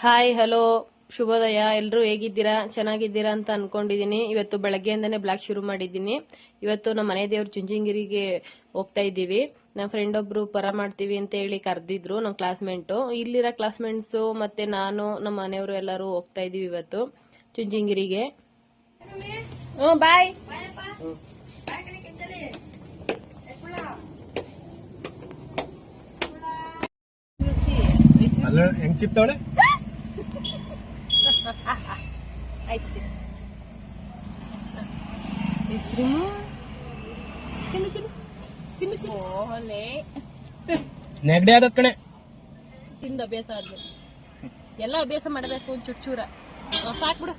Hi hello ಶುಭೋದಯ. ಎಲ್ಲರೂ ಹೇಗಿದ್ದೀರಾ? ಚೆನ್ನಾಗಿದ್ದೀರಾ ಅಂತ ಅನ್ಕೊಂಡಿದೀನಿ. ಇವತ್ತು ಬೆಳಗ್ಗೆಯಿಂದನೇ ಬ್ಲಾಗ್ ಶುರು ಮಾಡಿದ್ದೀನಿ. ಇವತ್ತು ನಮ್ಮ ಮನೆ ದೇವ್ರ ಚುಂಚನಗಿರಿಗೆ ಹೋಗ್ತಾ ಇದ್ದೀವಿ. ನಮ್ಮ ಫ್ರೆಂಡ್ ಒಬ್ರು ಪರ ಮಾಡ್ತೀವಿ ಅಂತ ಹೇಳಿ ಕರೆದಿದ್ರು. ನಮ್ಮ ಕ್ಲಾಸ್ಮೇಟು ಇಲ್ಲಿರೋ ಕ್ಲಾಸ್ಮೇಟ್ಸು ಮತ್ತೆ ನಾನು ನಮ್ಮ ಮನೆಯವರು ಎಲ್ಲರೂ ಹೋಗ್ತಾ ಇದೀವಿ ಇವತ್ತು ಚುಂಚನಗಿರಿಗೆ. ಬಾಯ್. ಹೆಂಗ್ ಚಿಪ್ತಾವಳೆ ಆಯ್ತು ಐಸ್ ಕ್ರೀಮು ನೆಗಡಿ ಆದತ್ ಕಣೆ. ತಿಂದ ಅಭ್ಯಾಸ ಆದ್ಮೇಲೆ ಎಲ್ಲ ಅಭ್ಯಾಸ ಮಾಡಬೇಕು ಒಂದು ಚೂರ ಸಾಕ್ಬಿಡು.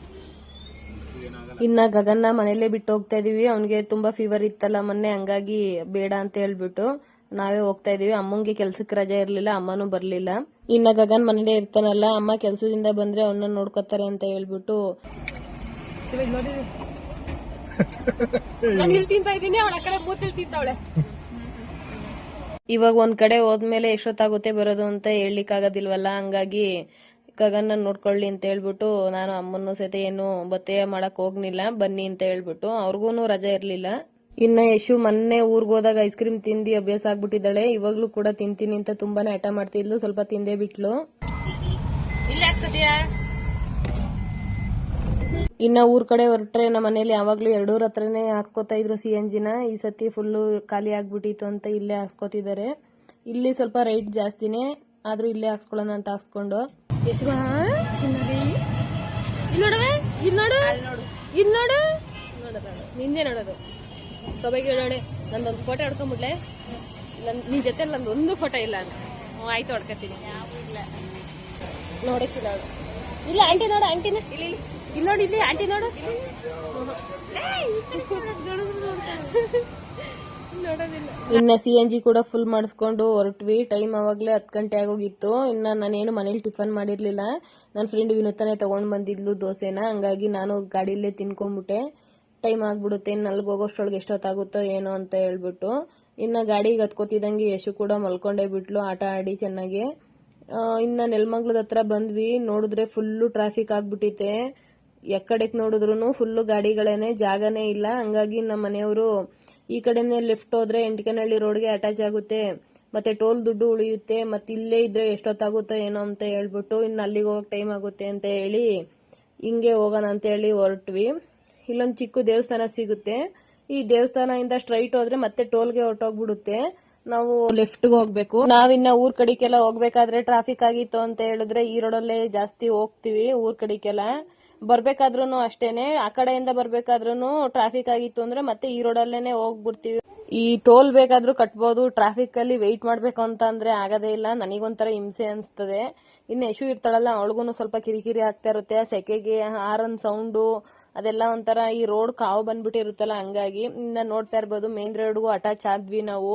ಇನ್ನ ಗಗನ್ನ ಮನೇಲೆ ಬಿಟ್ಟು ಹೋಗ್ತಾ ಇದೀವಿ. ಅವ್ನಿಗೆ ತುಂಬಾ ಫೀವರ್ ಇತ್ತಲ್ಲ ಮೊನ್ನೆ, ಹಂಗಾಗಿ ಬೇಡ ಅಂತ ಹೇಳ್ಬಿಟ್ಟು ನಾವೇ ಹೋಗ್ತಾ ಇದೀವಿ. ಅಮ್ಮಂಗೆ ಕೆಲ್ಸಕ್ಕೆ ರಜೆ ಇರ್ಲಿಲ್ಲ, ಅಮ್ಮನೂ ಬರ್ಲಿಲ್ಲ. ಇನ್ನ ಗಗನ್ ಮನೇಲೆ ಇರ್ತಾನಲ್ಲ, ಅಮ್ಮ ಕೆಲ್ಸದಿಂದ ಬಂದ್ರೆ ಅವನ್ನ ನೋಡ್ಕೊತಾರೆ ಅಂತ ಹೇಳ್ಬಿಟ್ಟು ನಾನು ಇಲ್ಲಿ ತಿಂತಾ ಇದ್ದೀನಿ, ಅವಳ ಕಡೆ ಮೂತಿಲ್ ತಿಂತಾವಳೆ. ಇವಾಗ ಒಂದ್ ಕಡೆ ಹೋದ್ಮೇಲೆ ಎಷ್ಟೊತ್ತಾಗುತ್ತೆ ಬರೋದು ಅಂತ ಹೇಳಲಿಕ್ಕಾಗೋದಿಲ್ವಲ್ಲ, ಹಂಗಾಗಿ ಗಗನ್ನ ನೋಡ್ಕೊಳ್ಳಿ ಅಂತ ಹೇಳ್ಬಿಟ್ಟು ನಾನು ಅಮ್ಮನ ಸಹಿತ ಏನು ಬತ್ತೆ ಮಾಡಕ್ ಹೋಗ್ಲಿಲ್ಲ, ಬನ್ನಿ ಅಂತ ಹೇಳ್ಬಿಟ್ಟು. ಅವ್ರಿಗೂನು ರಜೆ ಇರ್ಲಿಲ್ಲ. ಇನ್ನ ಯಶು ಮೊನ್ನೆ ಊರ್ಗ್ ಹೋದಾಗ ಐಸ್ ಕ್ರೀಮ್ ತಿಂದಿ ಅಭ್ಯಾಸ ಆಗ್ಬಿಟ್ಟಿದ್ದಾಳೆ. ಇವಾಗ್ಲೂ ಕೂಡ ತಿಂತೀನಿ ಅಂತ ತುಂಬಾನೇ ಹಠ ಮಾಡ್ತಿದ್ಲು. ಸ್ವಲ್ಪ ತಿಂದೇ ಬಿಟ್ಲು. ಇನ್ನ ಊರ್ ಕಡೆ ಹೊರಟ್ರೆ ನಮ್ಮ ಮನೇಲಿ ಯಾವಾಗ್ಲೂ 2 ಹತ್ರನೇ ಹಾಕ್ಸ್ಕೊತಾ ಇದ್ರು CNG-ನ. ಈ ಸತಿ ಫುಲ್ಲು ಖಾಲಿ ಆಗ್ಬಿಟ್ಟಿತ್ತು ಅಂತ ಇಲ್ಲೇ ಹಾಕ್ಸ್ಕೊತಿದ್ದಾರೆ. ಇಲ್ಲಿ ಸ್ವಲ್ಪ ರೈಟ್ ಜಾಸ್ತಿನೇ ಆದ್ರೂ ಇಲ್ಲೇ ಹಾಕ್ಸ್ಕೊಳ್ಳೋಣ ಅಂತ ಹಾಕ್ಸ್ಕೊಂಡು ನಿನ್ನೆ ನೋಡೋದು ಸೊಬಗೆ ಹೇಳೋಳೆ. ನಂದೊಂದು ಫೋಟೋ ಹೊಡ್ಕೊಂಡ್ಬಿಡ್ಲೆ, ನಿನ್ ಜೊತೆ ನಂದೊಂದು ಫೋಟೋ ಇಲ್ಲ ಅಂತ. ಆಯ್ತು ಹೊಡ್ಕೊತೀನಿ. ನೋಡಕ್ಕಿಲ್ಲ ಅವಳು. ಇಲ್ಲ ಆಂಟಿ ನೋಡು, ಆಂಟಿನ ಇಲ್ಲಿ ನೋಡಿ, ಇಲ್ಲಿ ಆಂಟಿ ನೋಡು. ಇನ್ನ CNG ಕೂಡ ಫುಲ್ ಮಾಡಿಸ್ಕೊಂಡು ಹೊರಟ್ವಿ. ಟೈಮ್ ಅವಾಗ್ಲೇ 10 ಗಂಟೆ ಆಗೋಗಿತ್ತು. ಇನ್ನ ನಾನೇನು ಮನೇಲಿ ಟಿಫನ್ ಮಾಡಿರ್ಲಿಲ್ಲ. ನನ್ನ ಫ್ರೆಂಡ್ ವಿನೂತನೇ ತಗೊಂಡ್ ಬಂದಿದ್ಲು ದೋಸೆನ, ಹಂಗಾಗಿ ನಾನು ಗಾಡಿಯಲ್ಲೇ ತಿನ್ಕೊಂಡ್ಬಿಟ್ಟೆ. ಟೈಮ್ ಆಗ್ಬಿಡುತ್ತೆ, ಇನ್ನು ಅಲ್ಲಿಗೆ ಹೋಗೋಷ್ಟ್ರೊಳಗೆ ಎಷ್ಟೊತ್ತಾಗುತ್ತೋ ಏನೋ ಅಂತ ಹೇಳ್ಬಿಟ್ಟು. ಇನ್ನ ಗಾಡಿಗೆ ಹತ್ಕೋತಿದ್ದಂಗೆ ಯಶು ಕೂಡ ಮಲ್ಕೊಂಡೇ ಬಿಟ್ಲು ಆಟ ಆಡಿ ಚೆನ್ನಾಗಿ. ಇನ್ನ ನೆಲಮಂಗ್ಲದ ಹತ್ರ ಬಂದ್ವಿ. ನೋಡಿದ್ರೆ ಫುಲ್ಲು ಟ್ರಾಫಿಕ್ ಆಗ್ಬಿಟ್ಟಿತ್ತೆ. ಎಕ್ಕಡೆಕ್ ನೋಡಿದ್ರು ಫುಲ್ಲು ಗಾಡಿಗಳೇನೆ, ಜಾಗನೇ ಇಲ್ಲ. ಹಂಗಾಗಿ ನಮ್ಮ ಮನೆಯವರು ಈ ಕಡೆನೆ ಲೆಫ್ಟ್ ಹೋದ್ರೆ ಎಂಟಿಕನಹಳ್ಳಿ ರೋಡ್ಗೆ ಅಟ್ಯಾಚ್ ಆಗುತ್ತೆ, ಮತ್ತೆ ಟೋಲ್ ದುಡ್ಡು ಉಳಿಯುತ್ತೆ, ಮತ್ತೆ ಇಲ್ಲೇ ಇದ್ರೆ ಎಷ್ಟೊತ್ತಾಗುತ್ತೋ ಏನೋ ಅಂತ ಹೇಳ್ಬಿಟ್ಟು ಇನ್ನು ಅಲ್ಲಿಗೆ ಹೋಗಕ್ ಟೈಮ್ ಆಗುತ್ತೆ ಅಂತ ಹೇಳಿ ಹಿಂಗೆ ಹೋಗೋಣ ಅಂತ ಹೇಳಿ ಹೊರಟ್ವಿ. ಇಲ್ಲೊಂದು ಚಿಕ್ಕ ದೇವಸ್ಥಾನ ಸಿಗುತ್ತೆ. ಈ ದೇವಸ್ಥಾನದಿಂದ ಸ್ಟ್ರೈಟ್ ಹೋದ್ರೆ ಮತ್ತೆ ಟೋಲ್ಗೆ ಹೊರಟೋಗ್ಬಿಡುತ್ತೆ. ನಾವು ಲೆಫ್ಟ್ಗೆ ಹೋಗ್ಬೇಕು. ನಾವಿನ್ನ ಊರ್ ಕಡೆಗೆಲ್ಲ ಹೋಗ್ಬೇಕಾದ್ರೆ ಟ್ರಾಫಿಕ್ ಆಗಿತ್ತು ಅಂತ ಹೇಳಿದ್ರೆ ಈ ರೋಡಲ್ಲೇ ಜಾಸ್ತಿ ಹೋಗ್ತಿವಿ. ಊರ್ ಕಡೆಗೆಲ್ಲ ಬರ್ಬೇಕಾದ್ರೂ ಅಷ್ಟೇನೆ, ಆ ಕಡೆಯಿಂದ ಬರ್ಬೇಕಾದ್ರೂ ಟ್ರಾಫಿಕ್ ಆಗಿತ್ತು ಅಂದ್ರೆ ಮತ್ತೆ ಈ ರೋಡಲ್ಲೇನೆ ಹೋಗ್ಬಿಡ್ತೀವಿ. ಈ ಟೋಲ್ ಬೇಕಾದ್ರೂ ಕಟ್ಬೋದು, ಟ್ರಾಫಿಕ್ ಅಲ್ಲಿ ವೆಯ್ಟ್ ಮಾಡ್ಬೇಕು ಅಂತ ಅಂದ್ರೆ ಆಗದೇ ಇಲ್ಲ. ನನಗೊಂಥರ ಹಿಂಸೆ ಅನ್ಸ್ತದೆ. ಇನ್ನು ಯಶು ಇರ್ತಾಳಲ್ಲ, ಅವಳಿಗೂ ಸ್ವಲ್ಪ ಕಿರಿಕಿರಿ ಆಗ್ತಾ ಇರುತ್ತೆ. ಸೆಕೆಗೆ ಹಾರನ್ ಸೌಂಡು ಅದೆಲ್ಲ ಒಂಥರ, ಈ ರೋಡ್ ಕಾವು ಬಂದ್ಬಿಟ್ಟಿರುತ್ತಲ್ಲ, ಹಂಗಾಗಿ ಇನ್ನ ನೋಡ್ತಾ ಇರ್ಬೋದು ಮೇನ್ ರೋಡ್ಗೂ ಅಟ್ಯಾಚ್ ಆದ್ವಿ ನಾವು.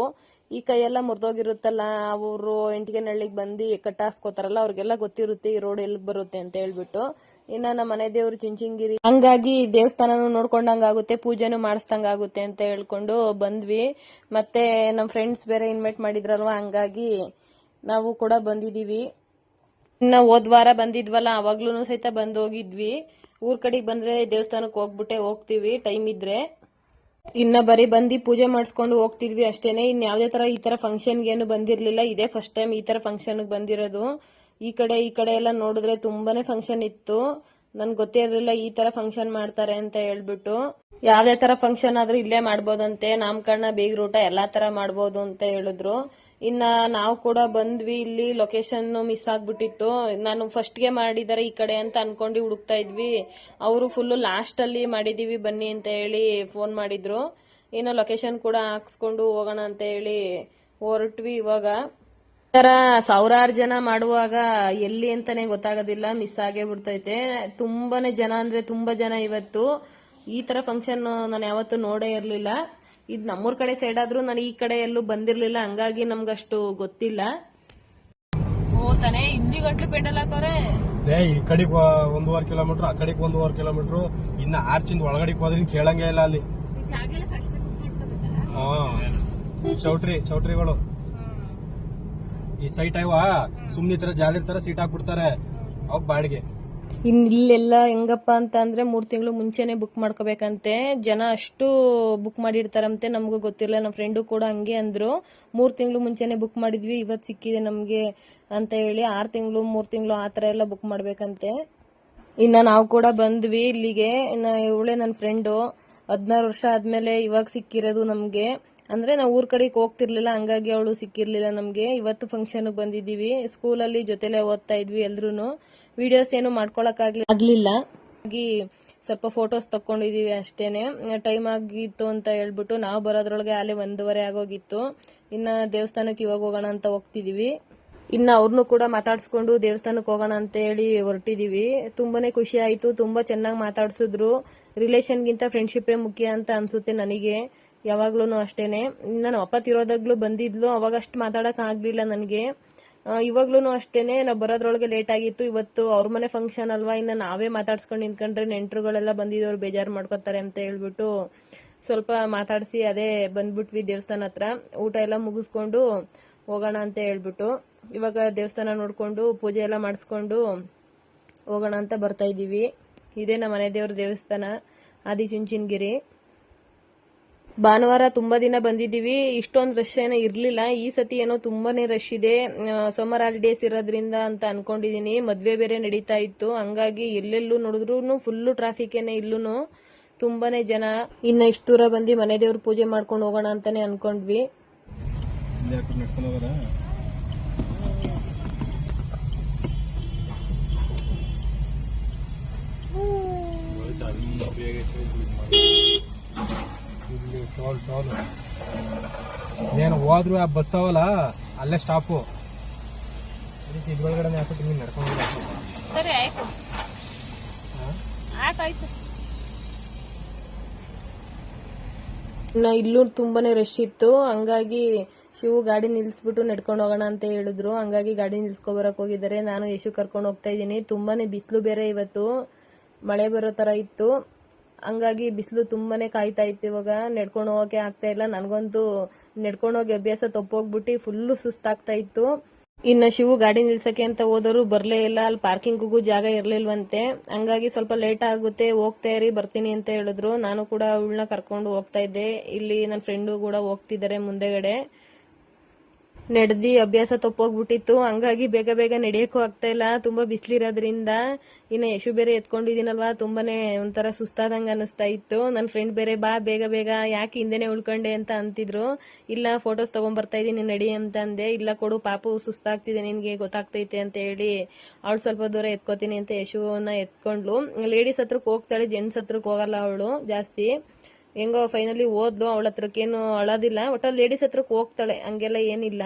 ಈ ಕೈಯೆಲ್ಲ ಮುರಿದೋಗಿರುತ್ತಲ್ಲ, ಅವರು ಎಂಟಿಗೆನಹಳ್ಳಿಗೆ ಬಂದು ಕಟ್ಟಾಸ್ಕೋತಾರಲ್ಲ, ಅವ್ರಿಗೆಲ್ಲ ಗೊತ್ತಿರುತ್ತೆ ಈ ರೋಡ್ ಎಲ್ಲಿಗೆ ಬರುತ್ತೆ ಅಂತ ಹೇಳ್ಬಿಟ್ಟು. ಇನ್ನ ನಮ್ಮ ಮನೆ ದೇವ್ರು ಚುಂಚನಗಿರಿ, ಹಂಗಾಗಿ ದೇವಸ್ಥಾನನು ನೋಡ್ಕೊಂಡಂಗಾಗುತ್ತೆ, ಪೂಜೆನೂ ಮಾಡಿಸ್ದಂಗಾಗುತ್ತೆ ಅಂತ ಹೇಳ್ಕೊಂಡು ಬಂದ್ವಿ. ಮತ್ತೆ ನಮ್ಮ ಫ್ರೆಂಡ್ಸ್ ಬೇರೆ ಇನ್ವೈಟ್ ಮಾಡಿದ್ರಲ್ವಾ, ಹಂಗಾಗಿ ನಾವು ಕೂಡ ಬಂದಿದೀವಿ. ಇನ್ನ ಹೋದ್ ವಾರ ಬಂದಿದ್ವಲ್ಲ, ಅವಾಗ್ಲೂ ಸಹಿತ ಬಂದ್ ಹೋಗಿದ್ವಿ. ಊರ್ ಕಡೆಗೆ ಬಂದ್ರೆ ದೇವಸ್ಥಾನಕ್ಕೆ ಹೋಗ್ತೀವಿ ಟೈಮ್ ಇದ್ರೆ. ಇನ್ನ ಬರೀ ಬಂದು ಪೂಜೆ ಮಾಡಿಸ್ಕೊಂಡು ಹೋಗ್ತಿದ್ವಿ ಅಷ್ಟೇನೆ. ಇನ್ ಯಾವ್ದೇ ತರ ಈ ತರ ಫಂಕ್ಷನ್ಗೆ ಏನು ಬಂದಿರ್ಲಿಲ್ಲ. ಇದೇ ಫಸ್ಟ್ ಟೈಮ್ ಈ ತರ ಫಂಕ್ಷನ್ ಬಂದಿರೋದು. ಈ ಕಡೆ ಎಲ್ಲ ನೋಡಿದ್ರೆ ತುಂಬಾನೇ ಫಂಕ್ಷನ್ ಇತ್ತು. ನನ್ಗೆ ಗೊತ್ತೇ ಇರಲಿಲ್ಲ ಈ ತರ ಫಂಕ್ಷನ್ ಮಾಡ್ತಾರೆ ಅಂತ ಹೇಳ್ಬಿಟ್ಟು. ಯಾವ್ದೇ ತರ ಫಂಕ್ಷನ್ ಆದ್ರೂ ಇಲ್ಲೇ ಮಾಡ್ಬೋದಂತೆ, ನಾಮಕರಣ, ಬೀಗ್ರೂಟ ಎಲ್ಲಾ ತರ ಮಾಡ್ಬೋದು ಅಂತ ಹೇಳಿದ್ರು. ಇನ್ನ ನಾವು ಕೂಡ ಬಂದ್ವಿ. ಇಲ್ಲಿ ಲೊಕೇಶನ್ ಮಿಸ್ ಆಗ್ಬಿಟ್ಟಿತ್ತು. ನಾನು ಫಸ್ಟ್ಗೆ ಮಾಡಿದಾರೆ ಈ ಕಡೆ ಅಂತ ಅನ್ಕೊಂಡು ಹುಡುಕ್ತಾ ಇದ್ವಿ. ಅವರು ಫುಲ್ ಲಾಸ್ಟ್ ಅಲ್ಲಿ ಮಾಡಿದೀವಿ ಬನ್ನಿ ಅಂತ ಹೇಳಿ ಫೋನ್ ಮಾಡಿದ್ರು. ಇನ್ನು ಲೊಕೇಶನ್ ಕೂಡ ಹಾಕ್ಸ್ಕೊಂಡು ಹೋಗೋಣ ಅಂತ ಹೇಳಿ ಹೊರಟ್ವಿ. ಇವಾಗ ತರ 1000 ಜನ ಮಾಡುವಾಗ ಎಲ್ಲಿ ಅಂತಾನೆ ಗೊತ್ತಾಗೋದಿಲ್ಲ, ಮಿಸ್ ಆಗೇ ಬಿಡ್ತೈತೆ. ತುಂಬಾನೇ ಜನ ಅಂದ್ರೆ ತುಂಬಾ ಜನ ಇವತ್ತು. ಈ ತರ ಫಂಕ್ಷನ್ ನಾನು ಯಾವತ್ತೂ ನೋಡೇ ಇರ್ಲಿಲ್ಲ. ಇದು ನಮ್ಮೂರ್ ಕಡೆ ಸೈಡ್ ಆದ್ರೂ ನಾನು ಈ ಕಡೆ ಎಲ್ಲೂ ಬಂದಿರ್ಲಿಲ್ಲ, ಹಂಗಾಗಿ ನಮ್ಗಷ್ಟು ಗೊತ್ತಿಲ್ಲ. ತಾನೆ ಇಲ್ಲಿ ಗಂಟ್ಲು ಪೆಂಡಲ್ ಹಾಕೋರೆ. ಈ ಕಡೆಗೆ 1.5 ಕಿಲೋಮೀಟರ್, ಆ ಕಡೆಗೆ 1.5 ಕಿಲೋಮೀಟರ್. ಇನ್ನ ಆರ್ಚಿಂದ ಒಳಗಡೆ ಹೋದ್ರೆ ಕೇಳಂಗೇ ಇಲ್ಲ ಅಲ್ಲಿ. ಚೌಟ್ರಿಗಳು ಈ ಸೈಟ್ ಅವ ಸುಮ್ನೆ ತರ ಜಾಲಿ ತರ ಸೀಟ್ ಹಾಕ್ಬಿಡ್ತಾರೆ. ಅವ್ ಬಾಡಿಗೆ. ಇಲ್ಲೆಲ್ಲ ಹೆಂಗಪ್ಪ ಅಂತ ಅಂದ್ರೆ 3 ತಿಂಗಳು ಮುಂಚೆನೆ ಬುಕ್ ಮಾಡ್ಕೋಬೇಕಂತೆ. ಜನ ಅಷ್ಟು ಬುಕ್ ಮಾಡಿರ್ತಾರಂತೆ, ನಮಗೂ ಗೊತ್ತಿಲ್ಲ. ನಮ್ಮ ಫ್ರೆಂಡು ಕೂಡ ಹಂಗೆ ಅಂದ್ರು. 3 ತಿಂಗಳು ಮುಂಚೆನೆ ಬುಕ್ ಮಾಡಿದ್ವಿ, ಇವತ್ತು ಸಿಕ್ಕಿದೆ ನಮ್ಗೆ ಅಂತ ಹೇಳಿ. 6 ತಿಂಗಳು 3 ತಿಂಗಳು ಆ ಥರ ಎಲ್ಲ ಬುಕ್ ಮಾಡ್ಬೇಕಂತೆ. ಇನ್ನ ನಾವು ಕೂಡ ಬಂದ್ವಿ ಇಲ್ಲಿಗೆ. ಇನ್ನ ಇವಳೆ ನನ್ನ ಫ್ರೆಂಡು 16 ವರ್ಷ ಆದ್ಮೇಲೆ ಇವಾಗ ಸಿಕ್ಕಿರೋದು ನಮ್ಗೆ. ಅಂದ್ರೆ ನಾವು ಊರ್ ಕಡೆಗೆ ಹೋಗ್ತಿರ್ಲಿಲ್ಲ, ಹಂಗಾಗಿ ಅವಳು ಸಿಕ್ಕಿರ್ಲಿಲ್ಲ ನಮ್ಗೆ. ಇವತ್ತು ಫಂಕ್ಷನ್ ಬಂದಿದೀವಿ. ಸ್ಕೂಲಲ್ಲಿ ಜೊತೆಲೆ ಓದ್ತಾ ಇದ್ವಿ ಎಲ್ರು. ವಿಡಿಯೋಸ್ ಏನು ಮಾಡ್ಕೊಳಕ್ ಆಗ್ಲಿಲ್ಲ, ಹಾಗಾಗಿ ಸ್ವಲ್ಪ ಫೋಟೋಸ್ ತಕೊಂಡಿದೀವಿ ಅಷ್ಟೇನೆ. ಟೈಮ್ ಆಗಿತ್ತು ಅಂತ ಹೇಳ್ಬಿಟ್ಟು ನಾವು ಬರೋದ್ರೊಳಗೆ ಅಲ್ಲಿ 1:30 ಆಗೋಗಿತ್ತು. ಇನ್ನ ದೇವಸ್ಥಾನಕ್ಕೆ ಇವಾಗ ಹೋಗೋಣ ಅಂತ ಹೋಗ್ತಿದೀವಿ. ಇನ್ನ ಅವ್ರನ್ನು ಕೂಡ ಮಾತಾಡ್ಸ್ಕೊಂಡು ದೇವಸ್ಥಾನಕ್ಕೆ ಹೋಗೋಣ ಅಂತ ಹೇಳಿ ಹೊರಟಿದೀವಿ. ತುಂಬಾನೇ ಖುಷಿ ಆಯ್ತು, ತುಂಬಾ ಚೆನ್ನಾಗಿ ಮಾತಾಡ್ಸಿದ್ರು. ರಿಲೇಷನ್ಗಿಂತ ಫ್ರೆಂಡ್ಶಿಪ್ಪೇ ಮುಖ್ಯ ಅಂತ ಅನ್ಸುತ್ತೆ ನನಗೆ ಯಾವಾಗ್ಲೂ ಅಷ್ಟೇನೆ. ನಾನು ಅಪ್ಪತ್ತಿರೋದಾಗ್ಲೂ ಬಂದಿದ್ಲು, ಅವಾಗ ಅಷ್ಟು ಮಾತಾಡಕ್ ಆಗ್ಲಿಲ್ಲ ನನಗೆ. ಇವಾಗ್ಲೂ ಅಷ್ಟೇನೆ, ನಾವು ಬರೋದ್ರೊಳಗೆ ಲೇಟ್ ಆಗಿತ್ತು. ಇವತ್ತು ಅವ್ರ ಮನೆ ಫಂಕ್ಷನ್ ಅಲ್ವಾ, ಇನ್ನ ನಾವೇ ಮಾತಾಡ್ಸ್ಕೊಂಡು ನಿಂತ್ಕೊಂಡ್ರೆ ನೆಂಟರುಗಳೆಲ್ಲ ಬಂದಿದ್ದವ್ರು ಬೇಜಾರು ಮಾಡ್ಕೊತಾರೆ ಅಂತ ಹೇಳ್ಬಿಟ್ಟು ಸ್ವಲ್ಪ ಮಾತಾಡಿಸಿ ಅದೇ ಬಂದ್ಬಿಟ್ವಿ ದೇವಸ್ಥಾನ ಹತ್ರ. ಊಟ ಎಲ್ಲ ಮುಗಿಸ್ಕೊಂಡು ಹೋಗೋಣ ಅಂತ ಹೇಳ್ಬಿಟ್ಟು ಇವಾಗ ದೇವಸ್ಥಾನ ನೋಡ್ಕೊಂಡು ಪೂಜೆ ಎಲ್ಲ ಮಾಡಿಸ್ಕೊಂಡು ಹೋಗೋಣ ಅಂತ ಬರ್ತಾ ಇದ್ದೀವಿ. ಇದೇ ನಮ್ಮ ಮನೆ ದೇವ್ರ ದೇವಸ್ಥಾನ, ಆದಿಚುಂಚನಗಿರಿ. ಭಾನುವಾರ ತುಂಬಾ ದಿನ ಬಂದಿದ್ದೀವಿ, ಇಷ್ಟೊಂದು ರಶ್ ಏನೋ ಇರ್ಲಿಲ್ಲ. ಈ ಸತಿ ಏನೋ ತುಂಬಾನೇ ರಶ್ ಇದೆ. ಸಮ್ಮರ್ ಹಾಲಿಡೇಸ್ ಇರೋದ್ರಿಂದ ಅಂತ ಅನ್ಕೊಂಡಿದೀನಿ. ಮದ್ವೆ ಬೇರೆ ನಡೀತಾ ಇತ್ತು, ಹಂಗಾಗಿ ಎಲ್ಲೆಲ್ಲೂ ನೋಡಿದ್ರು ಫುಲ್ಲು ಟ್ರಾಫಿಕ್ ಏನೇ. ಇಲ್ಲೂ ತುಂಬಾನೇ ಜನ. ಇನ್ನ ಇಷ್ಟು ದೂರ ಬಂದು ಮನೆ ದೇವ್ರ ಪೂಜೆ ಮಾಡ್ಕೊಂಡು ಹೋಗೋಣ ಅಂತಾನೆ ಅನ್ಕೊಂಡ್ವಿ. ಏನು ಹೋದ್ರು ಆ ಬಸ್ ಅವಲ್ಲ ಅಲ್ಲೇ ಸ್ಟಾಪು. ಅದಕ್ಕೆ ಇದ್ರೊಳಗಡೆ ಹಾಕ್ಬಿಟ್ಟು ನೀನು ನಡ್ಕೊಂಡು ಸರಿ ಆಯ್ತು ಆಯ್ತಾಯ್ತು. ಇಲ್ಲೂ ತುಂಬಾನೇ ರಶ್ ಇತ್ತು, ಹಂಗಾಗಿ ಶಿವು ಗಾಡಿ ನಿಲ್ಸ್ಬಿಟ್ಟು ನಡ್ಕೊಂಡು ಹೋಗೋಣ ಅಂತ ಹೇಳಿದ್ರು. ಹಂಗಾಗಿ ಗಾಡಿ ನಿಲ್ಸ್ಕೊಬರಕ್ ಹೋಗಿದ್ದಾರೆ. ನಾನು ಯಶು ಕರ್ಕೊಂಡು ಹೋಗ್ತಾ ಇದ್ದೀನಿ. ತುಂಬಾನೇ ಬಿಸಿಲು ಬೇರೆ, ಇವತ್ತು ಮಳೆ ಬರೋ ತರ ಇತ್ತು. ಹಂಗಾಗಿ ಬಿಸಿಲು ತುಂಬಾನೇ ಕಾಯ್ತಾ ಇತ್ತು. ಇವಾಗ ನಡ್ಕೊಂಡು ಹೋಗಕ್ಕೆ ಆಗ್ತಾ ಇಲ್ಲ. ನನಗಂತೂ ನಡ್ಕೊಂಡು ಹೋಗಿ ಅಭ್ಯಾಸ ತಪ್ಪೋಗ್ಬಿಟ್ಟು ಫುಲ್ಲು ಸುಸ್ತಾಗ್ತಾ ಇತ್ತು. ಇನ್ನ ಶಿವು ಗಾಡಿ ನಿಲ್ಸಕ್ಕೆ ಅಂತ ಹೋದರು, ಬರ್ಲೇ ಇಲ್ಲ. ಅಲ್ಲಿ ಪಾರ್ಕಿಂಗ್ಗೂ ಜಾಗ ಇರ್ಲಿಲ್ವಂತೆ, ಹಂಗಾಗಿ ಸ್ವಲ್ಪ ಲೇಟ್ ಆಗುತ್ತೆ, ಹೋಗ್ತಾ ಇರಿ ಬರ್ತೀನಿ ಅಂತ ಹೇಳಿದ್ರು. ನಾನು ಕೂಡ ಅವಳನ್ನ ಕರ್ಕೊಂಡು ಹೋಗ್ತಾ ಇದ್ದೆ. ಇಲ್ಲಿ ನನ್ನ ಫ್ರೆಂಡು ಕೂಡ ಹೋಗ್ತಿದ್ದಾರೆ ಮುಂದೆಗಡೆ. ನಡೆದಿ ಅಭ್ಯಾಸ ತಪ್ಪೋಗ್ಬಿಟ್ಟಿತ್ತು, ಹಂಗಾಗಿ ಬೇಗ ಬೇಗ ನಡೆಯಕ್ಕೂ ಆಗ್ತಾ ಇಲ್ಲ, ತುಂಬಾ ಬಿಸಿಲಿರೋದ್ರಿಂದ. ಇನ್ನು ಯಶು ಬೇರೆ ಎತ್ಕೊಂಡಿದ್ದೀನಲ್ವಾ, ತುಂಬಾನೇ ಒಂಥರ ಸುಸ್ತಾದಂಗ ಅನಿಸ್ತಾ ಇತ್ತು. ನನ್ನ ಫ್ರೆಂಡ್ ಬೇರೆ ಬಾ ಬೇಗ ಬೇಗ, ಯಾಕೆ ಹಿಂದೆನೆ ಉಳ್ಕೊಂಡೆ ಅಂತ ಅಂತಿದ್ರು. ಇಲ್ಲ ಫೋಟೋಸ್ ತಗೊಂಡ್ಬರ್ತಾ ಇದೀನಿ ನಡಿ ಅಂತ ಅಂದೆ. ಇಲ್ಲ ಕೊಡು ಪಾಪು, ಸುಸ್ತಾಗ್ತಿದೆ ನಿನ್ಗೆ ಗೊತ್ತಾಗ್ತೈತೆ ಅಂತ ಹೇಳಿ ಅವಳು ಸ್ವಲ್ಪ ದೂರ ಎತ್ಕೋತೀನಿ ಅಂತ ಯಶುವನ್ನ ಎತ್ಕೊಂಡ್ಲು. ಲೇಡೀಸ್ ಹತ್ರಕ್ಕೆ ಹೋಗ್ತಾಳೆ, ಜೆಂಟ್ಸ್ ಹತ್ರಕ್ಕೆ ಹೋಗಲ್ಲ ಅವಳು ಜಾಸ್ತಿ. ಹೆಂಗೋ ಫೈನಲಿ ಓದ್ಲು, ಅವಳ ಹತ್ರಕ್ಕೇನು ಅಳೋದಿಲ್ಲ, ಒಟ್ಟಲ್ಲಿ ಲೇಡೀಸ್ ಹತ್ರಕ್ಕೆ ಹೋಗ್ತಾಳೆ, ಹಂಗೆಲ್ಲ ಏನಿಲ್ಲ.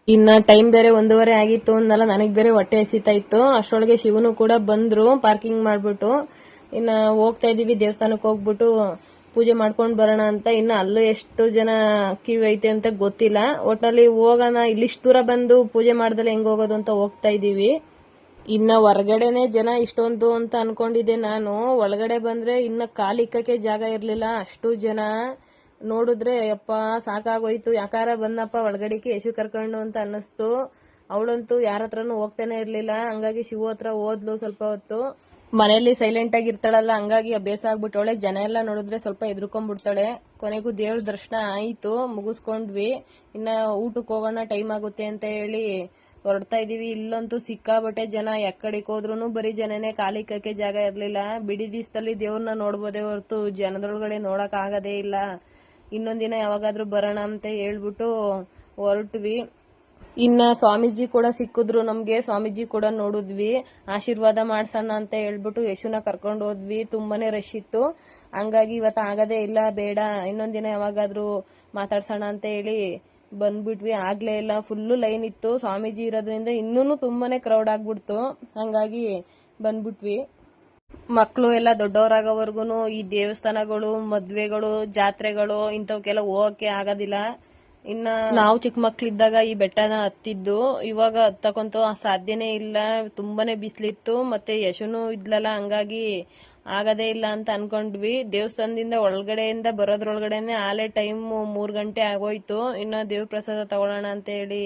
ಇನ್ನ ಟೈಮ್ ಬೇರೆ 1:30 ಆಗಿತ್ತು ಅಂದಲ್ಲ, ನನಗ್ ಬೇರೆ ಹೊಟ್ಟೆ ಹಸಿತಾ ಇತ್ತು. ಅಷ್ಟರೊಳಗೆ ಶಿವನು ಕೂಡ ಬಂದ್ರು ಪಾರ್ಕಿಂಗ್ ಮಾಡ್ಬಿಟ್ಟು. ಇನ್ನ ಹೋಗ್ತಾ ಇದೀವಿ ದೇವಸ್ಥಾನಕ್ಕೆ ಹೋಗ್ಬಿಟ್ಟು ಪೂಜೆ ಮಾಡ್ಕೊಂಡ್ ಬರೋಣ ಅಂತ. ಇನ್ನ ಅಲ್ಲೂ ಎಷ್ಟು ಜನ ಕ್ಯೂ ಐತೆ ಅಂತ ಗೊತ್ತಿಲ್ಲ. ಒಟ್ನಲ್ಲಿ ಹೋಗೋಣ, ಇಲ್ಲಿಷ್ಟು ದೂರ ಬಂದು ಪೂಜೆ ಮಾಡ್ದಲೆ ಹೆಂಗ್ ಹೋಗೋದು ಅಂತ ಹೋಗ್ತಾ ಇದೀವಿ. ಇನ್ನ ಹೊರಗಡೆನೆ ಜನ ಇಷ್ಟೊಂದು ಅಂತ ಅನ್ಕೊಂಡಿದ್ದೆ ನಾನು. ಒಳಗಡೆ ಬಂದ್ರೆ ಇನ್ನ ಕಾಲಿಕ್ಕಕ್ಕೆ ಜಾಗ ಇರ್ಲಿಲ್ಲ, ಅಷ್ಟು ಜನ. ನೋಡಿದ್ರೆ ಯಪ್ಪ ಸಾಕಾಗೋಯ್ತು. ಯಾಕಾರ ಬಂದಪ್ಪ ಒಳಗಡೆಗೆ ಯಶು ಕರ್ಕೊಂಡು ಅಂತ ಅನ್ನಿಸ್ತು. ಅವಳಂತೂ ಯಾರ ಹತ್ರನೂ ಹೋಗ್ತಾನೆ ಇರ್ಲಿಲ್ಲ, ಹಂಗಾಗಿ ಶಿವು ಹತ್ರ ಹೋದ್ಲು ಸ್ವಲ್ಪ ಹೊತ್ತು. ಮನೆಯಲ್ಲಿ ಸೈಲೆಂಟ್ ಆಗಿ ಇರ್ತಾಳಲ್ಲ, ಹಂಗಾಗಿ ಅಭ್ಯಾಸ ಆಗ್ಬಿಟ್ಟವಳೆ. ಜನ ಎಲ್ಲ ನೋಡಿದ್ರೆ ಸ್ವಲ್ಪ ಎದ್ರುಕೊಂಡ್ಬಿಡ್ತಾಳೆ. ಕೊನೆಗೂ ದೇವ್ರ ದರ್ಶನ ಆಯ್ತು, ಮುಗಿಸ್ಕೊಂಡ್ವಿ. ಇನ್ನ ಊಟಕ್ಕೆ ಹೋಗೋಣ, ಟೈಮ್ ಆಗುತ್ತೆ ಅಂತ ಹೇಳಿ ಹೊರಡ್ತಾ ಇದೀವಿ. ಇಲ್ಲಂತೂ ಸಿಕ್ಕಾಬಟ್ಟೆ ಜನ, ಯಾಕಡೆಗೆ ಹೋದ್ರು ಬರೀ ಜನನೇ, ಕಾಲಿಕ್ಕಕ್ಕೆ ಜಾಗ ಇರ್ಲಿಲ್ಲ. ಬಿಡಿ ದಿವಸದಲ್ಲಿ ದೇವ್ರನ್ನ ನೋಡ್ಬೋದೇ ಹೊರತು ಜನದೊಳಗಡೆ ನೋಡಕ್ ಆಗದೇ ಇಲ್ಲ. ಇನ್ನೊಂದಿನ ಯಾವಾಗಾದ್ರೂ ಬರೋಣ ಅಂತ ಹೇಳ್ಬಿಟ್ಟು ಹೊರಟ್ವಿ. ಇನ್ನ ಸ್ವಾಮೀಜಿ ಕೂಡ ಸಿಕ್ಕಿದ್ರು ನಮ್ಗೆ, ಸ್ವಾಮೀಜಿ ಕೂಡ ನೋಡಿದ್ವಿ, ಆಶೀರ್ವಾದ ಮಾಡ್ಸೋಣ ಅಂತ ಹೇಳ್ಬಿಟ್ಟು ಯಶುನ ಕರ್ಕೊಂಡು ಹೋದ್ವಿ. ತುಂಬಾನೇ ರಶ್ ಇತ್ತು, ಹಂಗಾಗಿ ಇವತ್ತು ಆಗದೇ ಇಲ್ಲ, ಬೇಡ ಇನ್ನೊಂದಿನ ಯಾವಾಗಾದ್ರೂ ಮಾತಾಡ್ಸೋಣ ಅಂತ ಹೇಳಿ ಬಂದ್ಬಿಟ್ವಿ. ಆಗ್ಲೇ ಇಲ್ಲ, ಫುಲ್ಲು ಲೈನ್ ಇತ್ತು. ಸ್ವಾಮೀಜಿ ಇರೋದ್ರಿಂದ ಇನ್ನೂ ತುಂಬಾನೇ ಕ್ರೌಡ್ ಆಗ್ಬಿಡ್ತು, ಹಂಗಾಗಿ ಬಂದ್ಬಿಟ್ವಿ. ಮಕ್ಕಳು ಎಲ್ಲ ದೊಡ್ಡವರಾಗೋವರ್ಗುನು ಈ ದೇವಸ್ಥಾನಗಳು, ಮದ್ವೆಗಳು, ಜಾತ್ರೆಗಳು ಇಂಥವಕ್ಕೆಲ್ಲ ಹೋಗಕ್ಕೆ ಆಗೋದಿಲ್ಲ. ಇನ್ನ ನಾವು ಚಿಕ್ಕ ಮಕ್ಳಿದ್ದಾಗ ಈ ಬೆಟ್ಟನ ಹತ್ತಿದ್ದು, ಇವಾಗ ಹತ್ತಕ್ಕಂತೂ ಸಾಧ್ಯನೇ ಇಲ್ಲ, ತುಂಬಾನೇ ಬಿಸಿಲಿತ್ತು. ಮತ್ತೆ ಯಶುನು ಇದ್ಲಲ್ಲ, ಹಂಗಾಗಿ ಆಗದೇ ಇಲ್ಲ ಅಂತ ಅನ್ಕೊಂಡ್ವಿ. ದೇವಸ್ಥಾನದಿಂದ ಒಳಗಡೆಯಿಂದ ಬರೋದ್ರೊಳಗಡೆನೆ ಆಲೆ ಟೈಮ್ 3 ಗಂಟೆ ಆಗೋಯ್ತು. ಇನ್ನ ದೇವ್ರ ಪ್ರಸಾದ ತಗೊಳ್ಳೋಣ ಅಂತ ಹೇಳಿ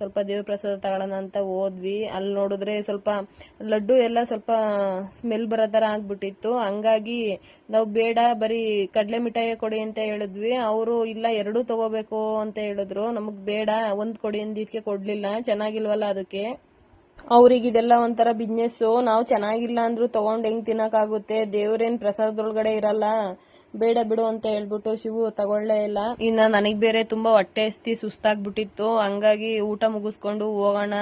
ಸ್ವಲ್ಪ ದೇವ್ರ ಪ್ರಸಾದ ತಗೊಳ್ಳೋಣ ಅಂತ ಹೋದ್ವಿ. ಅಲ್ಲಿ ನೋಡಿದ್ರೆ ಸ್ವಲ್ಪ ಲಡ್ಡು ಎಲ್ಲ ಸ್ವಲ್ಪ ಸ್ಮೆಲ್ ಬರೋ ಥರ ಆಗ್ಬಿಟ್ಟಿತ್ತು. ಹಂಗಾಗಿ ನಾವು ಬೇಡ ಬರೀ ಕಡಲೆ ಮಿಠಾಯಿ ಕೊಡಿ ಅಂತ ಹೇಳಿದ್ವಿ. ಅವರು ಇಲ್ಲ ಎರಡೂ ತಗೋಬೇಕು ಅಂತ ಹೇಳಿದ್ರು. ನಮಗ್ ಬೇಡ ಒಂದ್ ಕೊಡಿ ಅಂದಿದ್ಕೆ ಕೊಡ್ಲಿಲ್ಲ, ಚೆನ್ನಾಗಿಲ್ವಲ್ಲ ಅದಕ್ಕೆ. ಅವ್ರಿಗೆ ಇದೆಲ್ಲ ಒಂಥರ ಬಿಸ್ನೆಸ್. ನಾವು ಚೆನ್ನಾಗಿಲ್ಲ ಅಂದ್ರೂ ತಗೊಂಡ್ ಹೆಂಗ್ ತಿನ್ನಕ್ಕಾಗುತ್ತೆ, ದೇವ್ರೇನ್ ಪ್ರಸಾದದೊಳಗಡೆ ಇರಲ್ಲ, ಬೇಡ ಬಿಡು ಅಂತ ಹೇಳ್ಬಿಟ್ಟು ಶಿವು ತಗೊಳ್ಳೇ ಇಲ್ಲ. ಇನ್ನ ನನಗ್ ಬೇರೆ ತುಂಬಾ ಹೊಟ್ಟೆ ಹಸ್ತಿ ಸುಸ್ತಾಗ್ಬಿಟ್ಟಿತ್ತು. ಹಂಗಾಗಿ ಊಟ ಮುಗಿಸ್ಕೊಂಡು ಹೋಗೋಣ,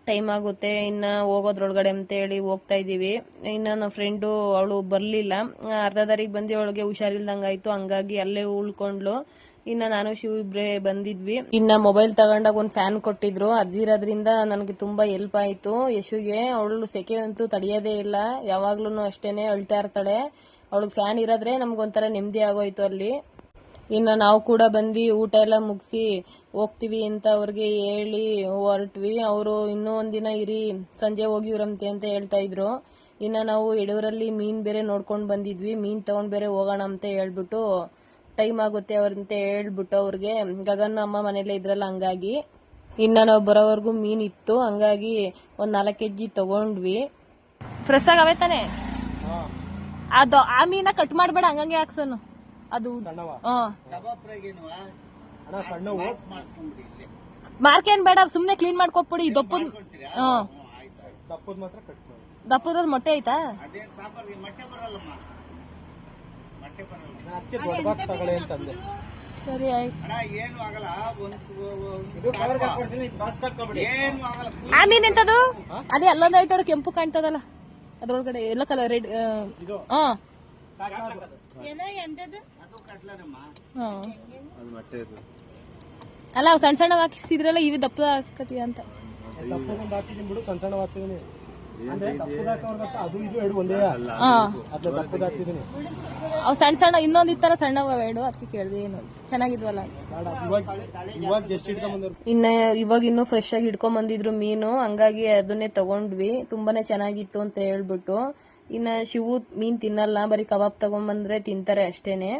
ಟೈಮ್ ಆಗುತ್ತೆ ಇನ್ನ ಹೋಗೋದ್ರೊಳಗಡೆ ಅಂತ ಹೇಳಿ ಹೋಗ್ತಾ ಇದೀವಿ. ಇನ್ನ ನನ್ನ ಫ್ರೆಂಡು ಅವಳು ಬರ್ಲಿಲ್ಲ, ಅರ್ಧ ದಾರಿಗೆ ಬಂದು ಅವಳಿಗೆ ಹುಷಾರಿಲ್ದಂಗಾಯ್ತು. ಹಂಗಾಗಿ ಅಲ್ಲೇ ಉಳ್ಕೊಂಡ್ಲು. ಇನ್ನ ನಾನು ಶಿವ ಇಬ್ರೆ ಬಂದಿದ್ವಿ. ಇನ್ನ ಮೊಬೈಲ್ ತಗೊಂಡಾಗ ಒಂದ್ ಫ್ಯಾನ್ ಕೊಟ್ಟಿದ್ರು, ಅದಿರೋದ್ರಿಂದ ನನಗೆ ತುಂಬಾ ಹೆಲ್ಪ್ ಆಯ್ತು. ಯಶುಗೆ ಅವಳು ಸೆಕೆ ಅಂತೂ ತಡೆಯೋದೇ ಇಲ್ಲ, ಯಾವಾಗ್ಲೂ ಅಷ್ಟೇನೆ ಅಳ್ತಾ ಇರ್ತಾಳೆ. ಅವಳಿಗೆ ಫ್ಯಾನ್ ಇರೋದ್ರೆ ನಮ್ಗೊಂಥರ ನೆಮ್ಮದಿ ಆಗೋಯ್ತು ಅಲ್ಲಿ. ಇನ್ನ ನಾವು ಕೂಡ ಬಂದು ಊಟ ಎಲ್ಲ ಮುಗಿಸಿ ಹೋಗ್ತೀವಿ ಅಂತ ಅವ್ರಿಗೆ ಹೇಳಿ ಹೊರಟ್ವಿ. ಅವರು ಇನ್ನೂ ಒಂದಿನ ಇರಿ, ಸಂಜೆ ಹೋಗಿವ್ರಂತೆ ಅಂತ ಹೇಳ್ತಾ ಇದ್ರು. ಇನ್ನ ನಾವು ಯಡೂರಲ್ಲಿ ಮೀನ್ ಬೇರೆ ನೋಡ್ಕೊಂಡ್ ಬಂದಿದ್ವಿ, ಮೀನ್ ತಗೊಂಡ್ ಬೇರೆ ಹೋಗೋಣ ಅಂತ ಹೇಳ್ಬಿಟ್ಟು ಟೈಮ್ ಆಗುತ್ತೆ ಅವ್ರಂತ ಹೇಳ್ಬಿಟ್ಟು ಅವ್ರಿಗೆ ಗಗನ್ ಅಮ್ಮ ಮನೇಲೆ ಇದ್ರಲ್ಲ, ಹಂಗಾಗಿ ಇನ್ನ ನಾವು ಬರೋವರೆಗೂ ಮೀನ್ ಇತ್ತು. ಹಂಗಾಗಿ ಒಂದ್ 4 kg ತಗೊಂಡ್ವಿ. ಫ್ರೆಶ್ ಆಗವೆ ತಾನೆ ಅದು. ಆ ಮೀನ ಕಟ್ ಮಾಡ್ಬೇಡ, ಹಂಗಂಗೆ ಹಾಕ್ಸೋನು ಅದು. ಮಾರ್ಕೇನ್ ಬೇಡ, ಸುಮ್ನೆ ಕ್ಲೀನ್ ಮಾಡ್ಕೊಟ್ಬಿಡಿ. ದಪ್ಪದ್ ದಪ್ಪದ ಮೊಟ್ಟೆ ಐತಾ? ಸರಿ ಆಯ್ತು. ಆ ಮೀನ್ ಎಂತದು? ಅದೇ ಅಲ್ಲೊಂದು ಐತ ಕೆಂಪು ಕಾಣ್ತದಲ್ಲ ಅದ್ರೊಳಗಡೆ, ಎಲ್ಲ ಕಲರ್ ರೆಡ್. ಅಲ್ಲ ಅವ್ ಸಣ್ಣ ಸಣ್ಣ ಹಾಕಿಸಿದ್ರಲ್ಲ, ಇವು ದಪ್ಪ ಹಾಕತೀಯ ಅಂತ. ಅವ್ ಸಣ್ಣ ಸಣ್ಣ ಇನ್ನೊಂದ್ ಇತ್ತರ ಸಣ್ಣ ಎರಡು, ಅದಕ್ಕೆ ಕೇಳಿದೆ ಏನು ಚೆನ್ನಾಗಿದ್ವಲ್ಲ. ಇನ್ನ ಇವಾಗ ಇನ್ನೂ ಫ್ರೆಶ್ ಆಗಿ ಹಿಡ್ಕೊಂಡ್ ಬಂದಿದ್ರು ಮೀನು, ಹಂಗಾಗಿ ಅದನ್ನೇ ತಗೊಂಡ್ವಿ. ತುಂಬಾನೇ ಚೆನ್ನಾಗಿತ್ತು ಅಂತ ಹೇಳ್ಬಿಟ್ಟು. ಇನ್ನ ಶಿವು ಮೀನ್ ತಿನ್ನಲ್ಲ, ಬರೀ ಕಬಾಬ್ ತಗೊಂಡ್ಬಂದ್ರೆ ತಿಂತಾರೆ ಅಷ್ಟೇನೆ.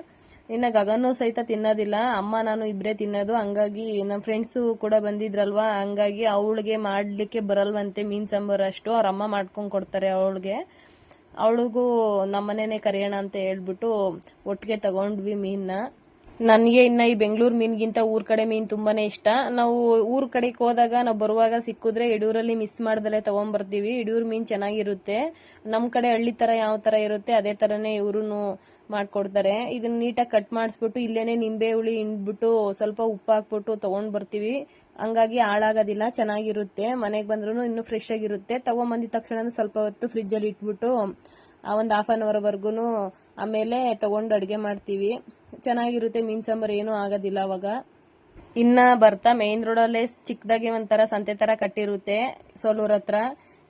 ಇನ್ನ ಗಗನು ಸಹಿತ ತಿನ್ನೋದಿಲ್ಲ, ಅಮ್ಮ ನಾನು ಇಬ್ರೇ ತಿನ್ನೋದು. ಹಂಗಾಗಿ ನಮ್ಮ ಫ್ರೆಂಡ್ಸ್ ಕೂಡ ಬಂದಿದ್ರಲ್ವಾ, ಹಂಗಾಗಿ ಅವಳಿಗೆ ಮಾಡ್ಲಿಕ್ಕೆ ಬರಲ್ವಂತೆ ಮೀನ್ ಸಾಂಬಾರು ಅಷ್ಟು. ಅವ್ರ ಅಮ್ಮ ಮಾಡ್ಕೊಂಡ್ ಕೊಡ್ತಾರೆ ಅವಳಿಗೆ. ಅವಳಿಗೂ ನಮ್ಮನೇನೆ ಕರೆಯೋಣ ಅಂತ ಹೇಳ್ಬಿಟ್ಟು ಒಟ್ಟಿಗೆ ತಗೊಂಡ್ವಿ ಮೀನ್ನ. ನನಗೆ ಇನ್ನ ಈ ಬೆಂಗಳೂರು ಮೀನ್ಗಿಂತ ಊರ್ ಕಡೆ ಮೀನ್ ತುಂಬಾನೇ ಇಷ್ಟ. ನಾವು ಊರ್ ಕಡೆಗೆ ಹೋದಾಗ ನಾವು ಬರುವಾಗ ಸಿಕ್ಕಿದ್ರೆ ಯಡೂರಲ್ಲಿ ಮಿಸ್ ಮಾಡ್ದಲೆ ತಗೊಂಡ್ಬರ್ತೀವಿ. ಯಡೂರ್ ಮೀನ್ ಚೆನ್ನಾಗಿರುತ್ತೆ. ನಮ್ ಕಡೆ ಹಳ್ಳಿ ತರ ಯಾವ ತರ ಇರುತ್ತೆ ಅದೇ ತರನೇ ಇವ್ರುನು ಮಾಡ್ಕೊಡ್ತಾರೆ. ಇದನ್ನ ನೀಟಾಗಿ ಕಟ್ ಮಾಡಿಸ್ಬಿಟ್ಟು ಇಲ್ಲೇನೆ ನಿಂಬೆ ಹುಳಿ ಹಿಂಡ್ಬಿಟ್ಟು ಸ್ವಲ್ಪ ಉಪ್ಪು ಹಾಕ್ಬಿಟ್ಟು ತಗೊಂಡ್ ಬರ್ತೀವಿ. ಹಂಗಾಗಿ ಹಾಳಾಗೋದಿಲ್ಲ, ಚೆನ್ನಾಗಿರುತ್ತೆ. ಮನೆಗೆ ಬಂದ್ರು ಇನ್ನೂ ಫ್ರೆಶ್ ಆಗಿರುತ್ತೆ. ತಗೊಂಬಂದಿದ ತಕ್ಷಣ ಸ್ವಲ್ಪ ಹೊತ್ತು ಫ್ರಿಜ್ ಅಲ್ಲಿ ಇಟ್ಬಿಟ್ಟು ಒಂದು 1/2 hour ವರ್ಗುನು ಆಮೇಲೆ ತಗೊಂಡು ಅಡುಗೆ ಮಾಡ್ತೀವಿ. ಚೆನ್ನಾಗಿರುತ್ತೆ ಮೀನ್ ಸಾಂಬಾರು, ಏನೂ ಆಗೋದಿಲ್ಲ ಅವಾಗ. ಇನ್ನ ಬರ್ತಾ ಮೇನ್ ರೋಡಲ್ಲೇ ಚಿಕ್ಕದಾಗಿ ಒಂಥರ ಸಂತೆ ತರ ಕಟ್ಟಿರುತ್ತೆ ಸೋಲೂರ್ ಹತ್ರ.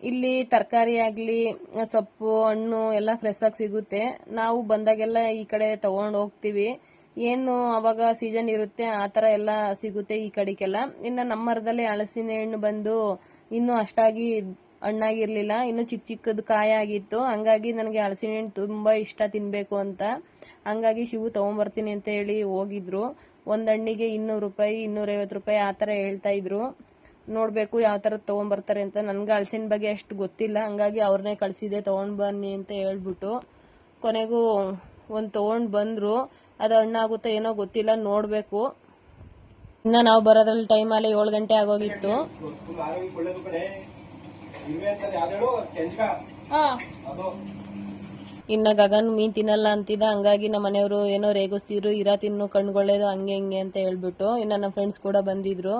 ಇಲ್ಲಿ ತರಕಾರಿ ಆಗ್ಲಿ ಸೊಪ್ಪು ಹಣ್ಣು ಎಲ್ಲ ಫ್ರೆಶ್ ಆಗಿ ಸಿಗುತ್ತೆ. ನಾವು ಬಂದಾಗೆಲ್ಲ ಈ ಕಡೆ ತಗೊಂಡು ಹೋಗ್ತೀವಿ. ಏನು ಅವಾಗ ಸೀಸನ್ ಇರುತ್ತೆ ಆ ತರ ಎಲ್ಲ ಸಿಗುತ್ತೆ ಈ ಕಡೆಗೆಲ್ಲ. ಇನ್ನ ನಮ್ಮ ಮರದಲ್ಲಿ ಹಲಸಿನ ಹಣ್ಣು ಬಂದು ಇನ್ನೂ ಅಷ್ಟಾಗಿ ಹಣ್ಣಾಗಿರ್ಲಿಲ್ಲ, ಇನ್ನು ಚಿಕ್ಕ ಚಿಕ್ಕದು ಕಾಯಿ ಆಗಿತ್ತು. ಹಂಗಾಗಿ ನನಗೆ ಹಲಸಿನ ಹಣ್ಣು ತುಂಬಾ ಇಷ್ಟ ತಿನ್ಬೇಕು ಅಂತ. ಹಂಗಾಗಿ ಶಿವು ತಗೊಂಡ್ಬರ್ತೀನಿ ಅಂತ ಹೇಳಿ ಹೋಗಿದ್ರು. ಒಂದ್ ಹಣ್ಣಿಗೆ 200 ರೂಪಾಯಿ 250 ರೂಪಾಯಿ ಆ ತರ ಹೇಳ್ತಾ ಇದ್ರು. ನೋಡ್ಬೇಕು ಯಾವ ತರ ತಗೊಂಡ್ಬರ್ತಾರೆ ಅಂತ. ನನ್ಗೆ ಹಲಸಿನ ಬಗ್ಗೆ ಅಷ್ಟು ಗೊತ್ತಿಲ್ಲ, ಹಂಗಾಗಿ ಅವ್ರನ್ನೇ ಕಳ್ಸಿದೆ ತಗೊಂಡ್ ಬನ್ನಿ ಅಂತ ಹೇಳ್ಬಿಟ್ಟು. ಕೊನೆಗೂ ಒಂದ್ ತಗೊಂಡ್ ಬಂದ್ರು. ಅದು ಹಣ್ಣಾಗುತ್ತೋ ಏನೋ ಗೊತ್ತಿಲ್ಲ, ನೋಡ್ಬೇಕು. ಇನ್ನ ನಾವು ಬರೋದ್ರಲ್ಲಿ ಟೈಮ್ ಅಲ್ಲಿ 7 ಗಂಟೆ ಆಗೋಗಿತ್ತು. ಇನ್ನ ಗಗನ್ ಮೀನ್ ತಿನ್ನಲ್ಲ ಅಂತಿದ್ದ, ಹಂಗಾಗಿ ನಮ್ಮ ಮನೆಯವರು ಏನೋ ರೇಗಿಸ್ತಿದ್ರು, ಇರಾ ತಿನ್ನು ಕಣ್ಗೊಳ್ಳೇದು ಹಂಗೆ ಹಿಂಗೆ ಅಂತ ಹೇಳ್ಬಿಟ್ಟು. ಇನ್ನ ನಮ್ಮ ಫ್ರೆಂಡ್ಸ್ ಕೂಡ ಬಂದಿದ್ರು.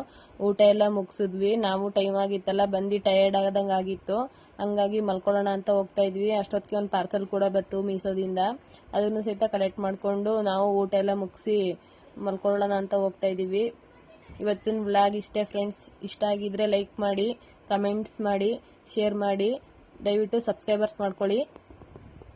ಊಟ ಎಲ್ಲ ಮುಗಿಸಿದ್ವಿ. ನಾವು ಟೈಮ್ ಆಗಿತ್ತಲ್ಲ, ಬಂದು ಟಯರ್ಡ್ ಆದಂಗೆ ಆಗಿತ್ತು. ಹಂಗಾಗಿ ಮಲ್ಕೊಳ್ಳೋಣ ಅಂತ ಹೋಗ್ತಾ ಇದ್ವಿ. ಅಷ್ಟೊತ್ತಿಗೆ ಒಂದು ಪಾರ್ಸಲ್ ಕೂಡ ಬಂತು ಮೀಸೋದಿಂದ. ಅದನ್ನು ಸಹಿತ ಕಲೆಕ್ಟ್ ಮಾಡ್ಕೊಂಡು ನಾವು ಊಟ ಎಲ್ಲ ಮುಗಿಸಿ ಮಲ್ಕೊಳ್ಳೋಣ ಅಂತ ಹೋಗ್ತಾ ಇದೀವಿ. ಇವತ್ತಿನ ವ್ಲಾಗ್ ಇಷ್ಟೇ ಫ್ರೆಂಡ್ಸ್. ಇಷ್ಟ ಆಗಿದ್ರೆ ಲೈಕ್ ಮಾಡಿ, ಕಮೆಂಟ್ಸ್ ಮಾಡಿ, ಶೇರ್ ಮಾಡಿ, ದಯವಿಟ್ಟು ಸಬ್ಸ್ಕ್ರೈಬರ್ಸ್ ಮಾಡ್ಕೊಳ್ಳಿ.